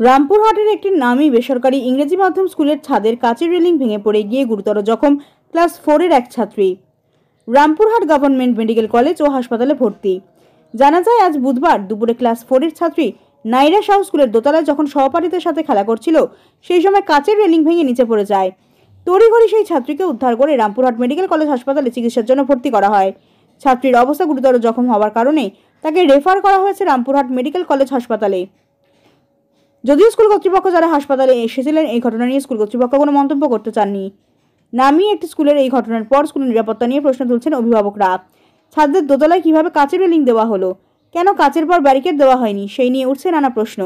রামপুরহাটের একটি নামী বেসরকারি ইংরেজি মাধ্যম স্কুলের ছাদের কাচের রেলিং ভেঙে পড়ে গিয়ে গুরুতর জখম ক্লাস 4-এর এক ছাত্রী। রামপুরহাট গভর্নমেন্ট মেডিকেল কলেজ ও হাসপাতালে ভর্তি। জানা যায়, আজ বুধবার দুপুরে ক্লাস 4-এর ছাত্রী নাইরা শাহ স্কুলের দোতলায় যখন সহপাঠীদের সাথে খেলা করছিল, সেই সময় কাচের রেলিং ভেঙে নিচে পড়ে যায়। তড়িঘড়ি সেই ছাত্রীকে উদ্ধার করে রামপুরহাট মেডিকেল কলেজ হাসপাতালে চিকিৎসার জন্য ভর্তি করা হয়। ছাত্রীর অবস্থা গুরুতর জখম হওয়ার কারণে তাকে রেফার করা হয়েছে রামপুরহাট মেডিকেল কলেজ হাসপাতালে। যদিও স্কুল কর্তৃপক্ষ যারা হাসপাতালে এসেছিলেন, এই ঘটনা নিয়ে স্কুল কর্তৃপক্ষ কোনো মন্তব্য করতে চাননি। নামী একটি স্কুলের এই ঘটনার পর স্কুলের নিরাপত্তা নিয়ে প্রশ্ন তুলছেন অভিভাবকরা। ছাত্রদের দোতলায় কিভাবে কাচের রেলিং দেওয়া হলো, কেন কাচের পর ব্যারিকেড দেওয়া হয়নি, সেই নিয়ে উঠছে নানা প্রশ্ন।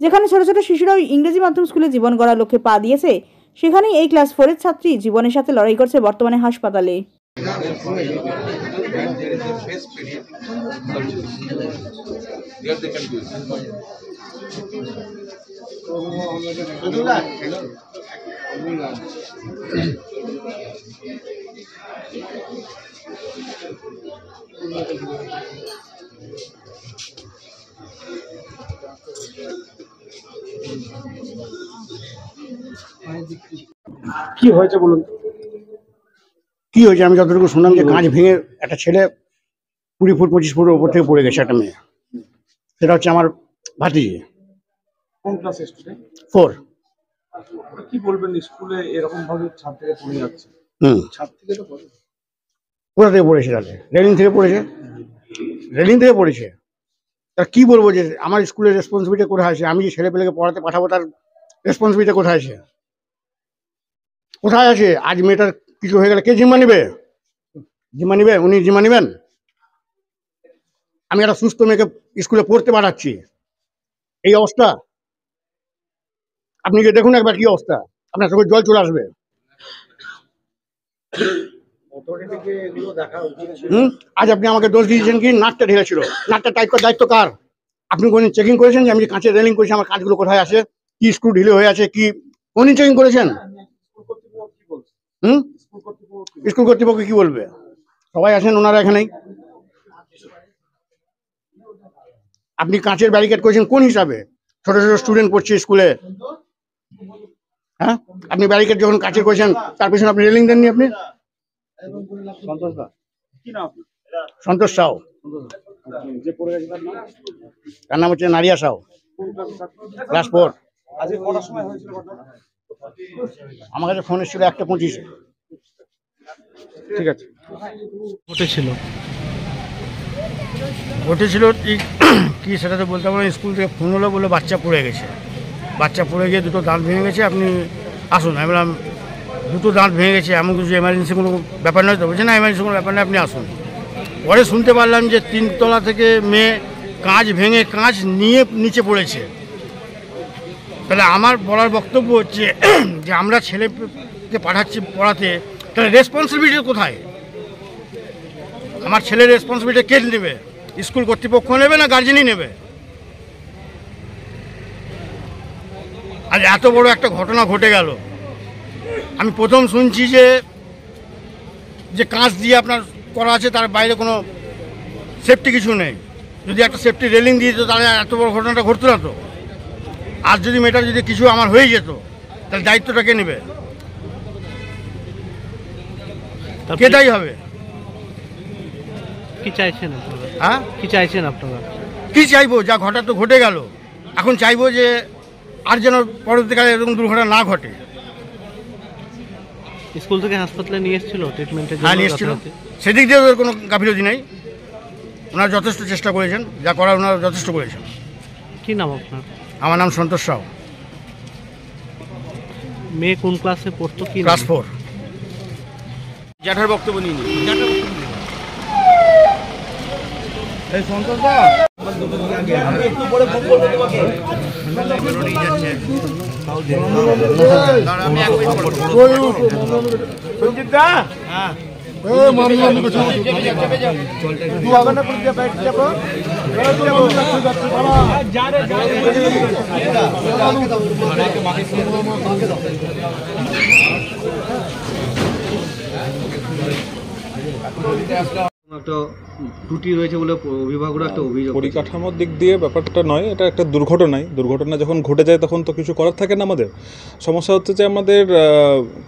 যেখানে ছোট ছোট শিশুরাও ইংরেজি মাধ্যম স্কুলে জীবন গড়ার লক্ষ্যে পা দিয়েছে, সেখানেই এই ক্লাস 4-এর ছাত্রী জীবনের সাথে লড়াই করছে বর্তমানে হাসপাতালে। কি হয়েছে বলুন? কি হয়েছে আমি যতটুকু শুনলাম যে কাঁচ ভেঙে একটা ছেলে 20 ফুট 25 ফুটের উপর থেকে পড়ে গেছে, একটা মেয়ে। সেটা হচ্ছে আমার ভাতিজি। কোন ক্লাসের স্টুডেন্ট? 4। কি বলবেন, স্কুলে এরকম ভাবে ছাদ থেকে পড়ে যাচ্ছে? ছাদ থেকে তো পড়ে, কোথা থেকে পড়েছে? তাহলে রেলিং থেকে পড়েছে, রেলিং থেকে পড়েছে। তা কি বলবো যে আমার স্কুলের রেসপন্সিবিলিটি কোথায় আছে? আমি যে ছেলে পেলেকে পড়াতে পাঠাবো, তার রেসপন্সিবিলিটি কোথায় আছে? কোথায় আছে? আজ মেয়েটার কিছু হয়ে গেলে কে জিম্মা নিবে? জিম্মা নিবে? উনি জিম্মা নিবেন? আমি একটা সুস্থ মেয়েকে স্কুলে পড়তে পাঠাচ্ছি, এই অবস্থা। আপনি যে দেখুন একবার কি অবস্থা, আপনার চোখে জল চলে আসবে। আজ আপনি আমাকে দোষ দিয়েছেন কি নাকটা ঢেলেছিল, নাকটা টাইট করার দায়িত্ব কার? আপনি কোনদিন চেকিং করেছেন যে আমি যে কাঁচের রেলিং করেছি আমার কাঁচগুলো কোথায় আছে, কি স্ক্রু ঢিলে হয়ে আছে, কি কোনদিন চেকিং করেছেন? স্কুল কর্তৃপক্ষ কি বলবে? সবাই আছেন ওনারা এখানেই। আপনি কাঁচের ব্যারিকেড করেছেন কোন হিসাবে? ছোট ছোট স্টুডেন্ট পড়ছে স্কুলে, হ্যাঁ? আপনি ব্যারিকেড যখন কাঁচের করেছেন, তার পেছনে আপনি রেলিং দেননি। আপনি সন্তোষ সাউ, তার নাম হচ্ছে নারিয়া সাউ, ক্লাস 4। আমার কাছে ফোন এসেছিল 1:25। ঠিক আছে। ঘটেছিল কি সেটা তো বলতে পারবো। স্কুল থেকে ফোন হলো, বলে বাচ্চা পড়ে গেছে, বাচ্চা পড়ে গিয়ে দুটো দাঁত ভেঙে গেছে, আপনি আসুন। আমি বললাম দুটো দাঁত ভেঙে গেছে, এমন কিছু এমার্জেন্সি কোনো ব্যাপার নয় তো? বলছে না, এমার্জেন্সি কোনো ব্যাপার নয়, আপনি আসুন। পরে শুনতে পারলাম যে 3 তলা থেকে মেয়ে কাঁচ ভেঙে কাঁচ নিয়ে নিচে পড়েছে। তাহলে আমার বলার বক্তব্য হচ্ছে যে আমরা ছেলেকে পাঠাচ্ছি পড়াতে, তাহলে রেসপন্সিবিলিটি কোথায়? আমার ছেলের রেসপন্সিবিলিটি কে নেবে? স্কুল কর্তৃপক্ষ নেবে না গার্জেনই নেবে? আজ এত বড় একটা ঘটনা ঘটে গেল। আমি প্রথম শুনছি যে কাঁচ দিয়ে আপনার করা আছে, তার বাইরে কোনো সেফটি কিছু নেই। যদি একটা সেফটি রেলিং দিয়ে দিত, তাহলে এত বড় ঘটনাটা ঘটতো না তো। আর যদি মেয়েটার যদি কিছু আমার হয়ে যেত, তাহলে দায়িত্বটা কে নেবে? কে দায়ী হবে? কি চাইছেন আপনারা? হ্যাঁ, কি চাইছেন আপনারা? কি চাইবো? যা ঘটা তো ঘটে গেল। এখন চাইবো যে আর যেন পরবর্তীকালে এরকম দুর্ঘটনা না ঘটে। স্কুল থেকে হাসপাতালে নিয়ে এসেছিল ট্রিটমেন্টের জন্য? হ্যাঁ, নিয়ে এসেছিল। সেদিক দিয়ে ওদের কোনো গাফিলতি নেই। ওনারা যথেষ্ট চেষ্টা করেছেন, যা করার ওনারা যথেষ্ট করেছেন। কি নাম আপনার? আমার নাম সন্তোষ সাউ। মেয়ে কোন ক্লাসে পড়তো? কি ক্লাস 4। জ্যাঠার বক্তব্য নিয়ে এই সন্তোষ দা একটু পরে ফোন করব তোমাকে। আমি এক মিনিট পরে সঞ্জিত দা। হ্যাঁ, এ মামলা নিয়ে চল। তুই আগে না করে बैठ যাবো। যা রে যা রে। একটা ত্রুটি রয়েছে বলে অভিভাবকরা একটা অভিযোগ। পরিকাঠামোর দিক দিয়ে ব্যাপারটা নয়, এটা একটা দুর্ঘটনা যখন ঘটে যায় তখন তো কিছু করার থাকে না। আমাদের সমস্যা হচ্ছে যে আমাদের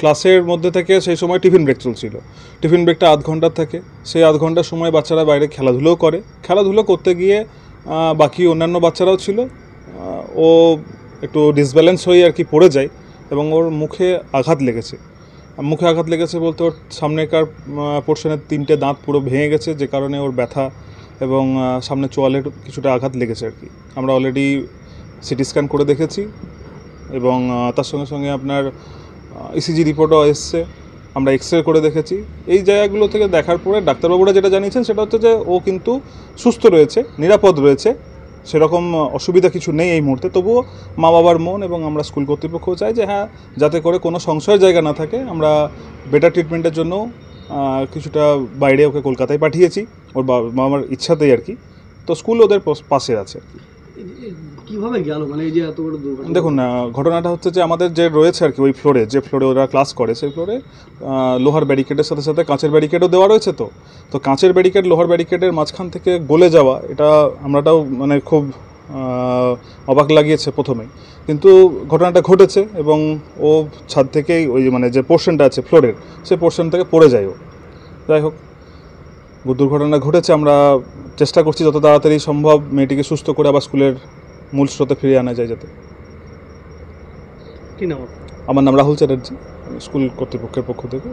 ক্লাসের মধ্যে থেকে সেই সময় টিফিন ব্রেক চলছিল। টিফিন ব্রেকটা আধ ঘন্টার থাকে, সেই আধ ঘন্টার সময় বাচ্চারা বাইরে খেলাধুলোও করে। খেলাধুলো করতে গিয়ে বাকি অন্যান্য বাচ্চারাও ছিল, ও একটু ডিসব্যালেন্স হয়ে আর কি পড়ে যায় এবং ওর মুখে আঘাত লেগেছে। বলতে ওর সামনেকার পোর্শনের 3টে দাঁত পুরো ভেঙে গেছে, যে কারণে ওর ব্যথা এবং সামনে চোয়ালের কিছুটা আঘাত লেগেছে আর কি। আমরা অলরেডি সিটি স্ক্যান করে দেখেছি এবং তার সঙ্গে সঙ্গে আপনার ইসিজি রিপোর্টও এসছে, আমরা এক্সরে করে দেখেছি। এই জায়গাগুলো থেকে দেখার পরে ডাক্তারবাবুরা যেটা জানিয়েছেন সেটা হচ্ছে যে ও কিন্তু সুস্থ রয়েছে, নিরাপদ রয়েছে, সেরকম অসুবিধা কিছু নেই এই মুহূর্তে। তবুও মা বাবার মন এবং আমরা স্কুল কর্তৃপক্ষও চাই যে হ্যাঁ, যাতে করে কোনো সংশয়ের জায়গা না থাকে। আমরা বেটার ট্রিটমেন্টের জন্য কিছুটা বাইরে ওকে কলকাতায় পাঠিয়েছি, ওর বাবার ইচ্ছাতেই আর কি। তো স্কুল ওদের পাশে আছে আর কি। কিভাবে গেল মানে এই যে এত বড় দুর্ঘটনা? দেখুন, ঘটনাটা হচ্ছে যে আমাদের যে রয়েছে আর কি ওই ফ্লোরে, যে ফ্লোরে ওরা ক্লাস করে, সেই ফ্লোরে লোহার ব্যারিকেডের সাথে সাথে কাঁচের ব্যারিকেডও দেওয়া রয়েছে। তো কাঁচের ব্যারিকেড লোহার ব্যারিকেডের মাঝখান থেকে গলে যাওয়া, এটা আমরাটাও মানে খুব অবাক লাগিয়েছে প্রথমেই, কিন্তু ঘটনাটা ঘটেছে এবং ও ছাদ থেকেই ওই মানে যে পোর্শনটা আছে ফ্লোরের, সেই পোর্শন থেকে পড়ে যায় ও। যাই হোক, দুর্ঘটনা ঘটেছে, আমরা চেষ্টা করছি যত তাড়াতাড়ি সম্ভব মেয়েটিকে সুস্থ করে আবার স্কুলের মূল স্রোতে ফিরে আনা যায় যাতে। কি নাম? আমার নাম রাহুল চ্যাটার্জি, স্কুল কর্তৃপক্ষের পক্ষ থেকে।